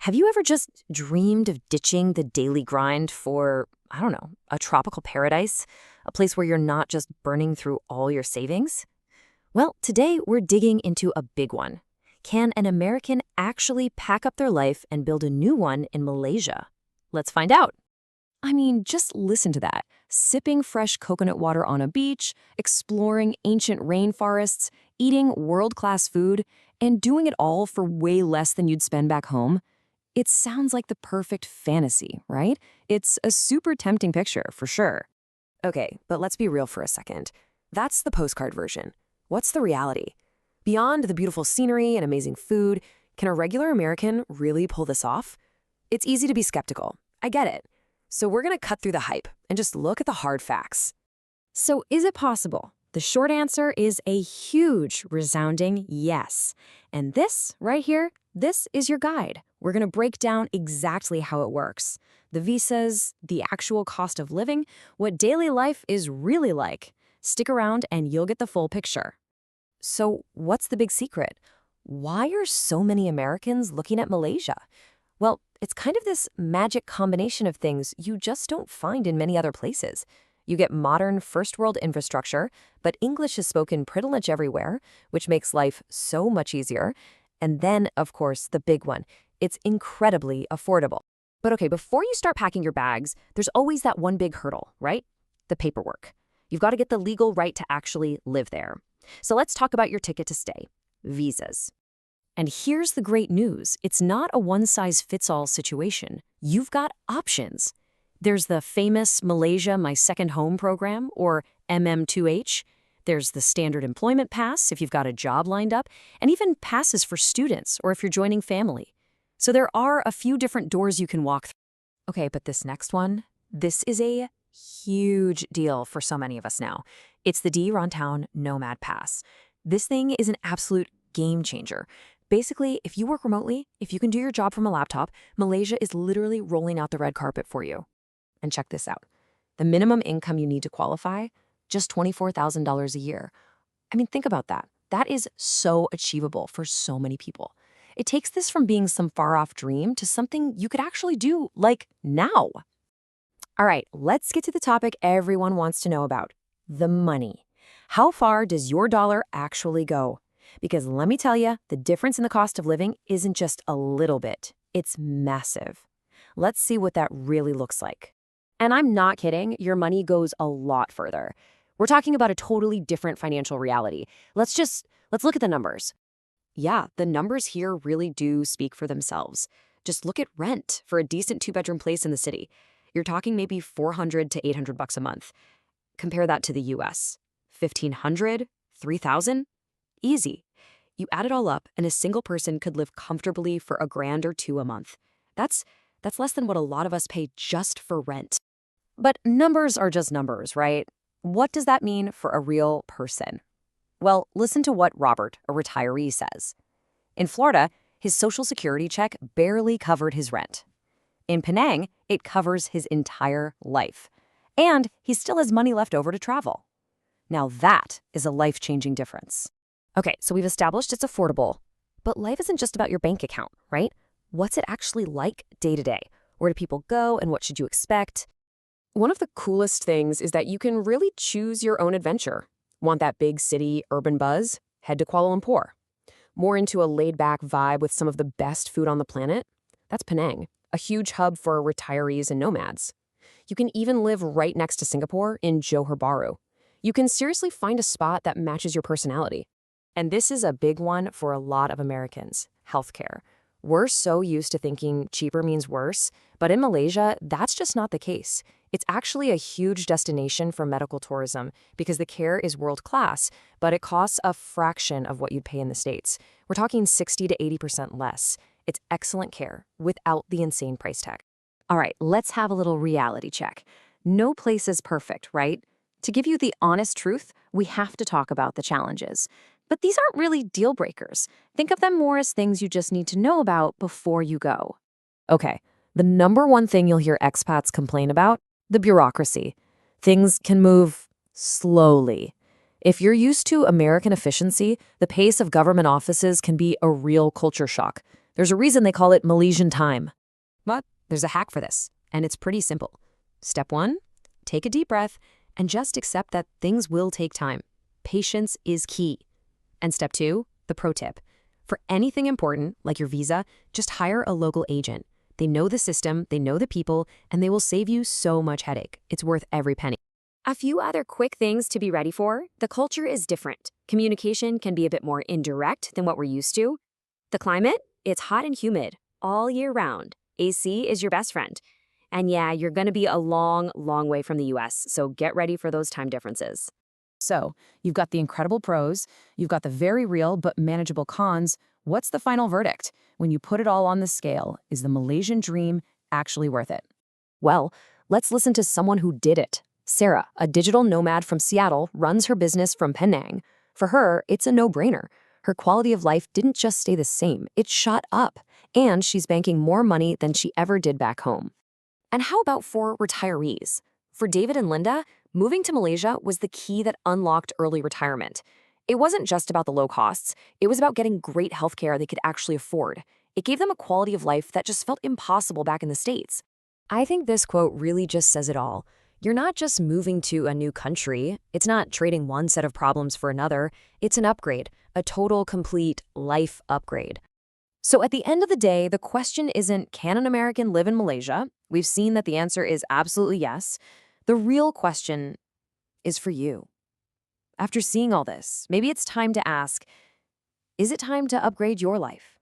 Have you ever just dreamed of ditching the daily grind for, I don't know, a tropical paradise? A place where you're not just burning through all your savings? Well, today we're digging into a big one. Can an American actually pack up their life and build a new one in Malaysia? Let's find out. I mean, just listen to that. Sipping fresh coconut water on a beach, exploring ancient rainforests, eating world-class food, and doing it all for way less than you'd spend back home. It sounds like the perfect fantasy, right? It's a super tempting picture, for sure. Okay, but let's be real for a second. That's the postcard version. What's the reality? Beyond the beautiful scenery and amazing food, can a regular American really pull this off? It's easy to be skeptical. I get it. So we're going to cut through the hype and just look at the hard facts. So is it possible? The short answer is a huge, resounding yes. And this, right here, this is your guide. We're going to break down exactly how it works. The visas, the actual cost of living, what daily life is really like. Stick around and you'll get the full picture. So what's the big secret? Why are so many Americans looking at Malaysia? Well, it's kind of this magic combination of things you just don't find in many other places. You get modern first-world infrastructure, but English is spoken pretty much everywhere, which makes life so much easier. And then, of course, the big one. It's incredibly affordable. But okay, before you start packing your bags, there's always that one big hurdle, right? The paperwork. You've got to get the legal right to actually live there. So let's talk about your ticket to stay, visas. And here's the great news. It's not a one-size-fits-all situation. You've got options. There's the famous Malaysia My Second Home program, or MM2H. There's the standard employment pass if you've got a job lined up, and even passes for students or if you're joining family. So there are a few different doors you can walk through. Okay, but this next one, this is a huge deal for so many of us now. It's the Rantau Nomad Pass. This thing is an absolute game changer. Basically, if you work remotely, if you can do your job from a laptop, Malaysia is literally rolling out the red carpet for you. And check this out. The minimum income you need to qualify, just $24,000 a year. I mean, think about that. That is so achievable for so many people. It takes this from being some far-off dream to something you could actually do, like, now. All right, let's get to the topic everyone wants to know about, the money. How far does your dollar actually go? Because let me tell you, the difference in the cost of living isn't just a little bit. It's massive. Let's see what that really looks like. And I'm not kidding, your money goes a lot further. We're talking about a totally different financial reality. Let's look at the numbers. Yeah, the numbers here really do speak for themselves. Just look at rent for a decent two-bedroom place in the city. You're talking maybe $400 to $800 a month. Compare that to the US. $1,500, $3,000? Easy. You add it all up, and a single person could live comfortably for $1,000 or $2,000 a month. That's less than what a lot of us pay just for rent. But numbers are just numbers, right? What does that mean for a real person? Well, listen to what Robert, a retiree, says. In Florida, his Social Security check barely covered his rent. In Penang, it covers his entire life. And he still has money left over to travel. Now that is a life-changing difference. Okay, so we've established it's affordable. But life isn't just about your bank account, right? What's it actually like day to day? Where do people go and what should you expect? One of the coolest things is that you can really choose your own adventure. Want that big city urban buzz? Head to Kuala Lumpur. More into a laid-back vibe with some of the best food on the planet? That's Penang, a huge hub for retirees and nomads. You can even live right next to Singapore in Johor Bahru. You can seriously find a spot that matches your personality. And this is a big one for a lot of Americans, healthcare. We're so used to thinking cheaper means worse, but in Malaysia, that's just not the case. It's actually a huge destination for medical tourism because the care is world-class, but it costs a fraction of what you'd pay in the States. We're talking 60 to 80% less. It's excellent care without the insane price tag. All right, let's have a little reality check. No place is perfect, right? To give you the honest truth, we have to talk about the challenges. But these aren't really deal breakers. Think of them more as things you just need to know about before you go. Okay, the number one thing you'll hear expats complain about, the bureaucracy. Things can move slowly. If you're used to American efficiency, the pace of government offices can be a real culture shock. There's a reason they call it Malaysian time. But there's a hack for this, and it's pretty simple. Step 1, take a deep breath and just accept that things will take time. Patience is key. And step 2, the pro tip. For anything important, like your visa, just hire a local agent. They know the system, they know the people, and they will save you so much headache. It's worth every penny. A few other quick things to be ready for. The culture is different. Communication can be a bit more indirect than what we're used to. The climate, it's hot and humid all year round. AC is your best friend. And yeah, you're going to be a long, long way from the US, so get ready for those time differences. So, you've got the incredible pros, you've got the very real but manageable cons. What's the final verdict? When you put it all on the scale, is the Malaysian dream actually worth it? Well, let's listen to someone who did it. Sarah, a digital nomad from Seattle, runs her business from Penang. For her, it's a no-brainer. Her quality of life didn't just stay the same, it shot up. And she's banking more money than she ever did back home. And how about for retirees? For David and Linda, moving to Malaysia was the key that unlocked early retirement. It wasn't just about the low costs, it was about getting great healthcare they could actually afford. It gave them a quality of life that just felt impossible back in the States. I think this quote really just says it all. You're not just moving to a new country. It's not trading one set of problems for another. It's an upgrade, a total, complete life upgrade. So at the end of the day, the question isn't, can an American live in Malaysia? We've seen that the answer is absolutely yes. The real question is for you. After seeing all this, maybe it's time to ask, is it time to upgrade your life?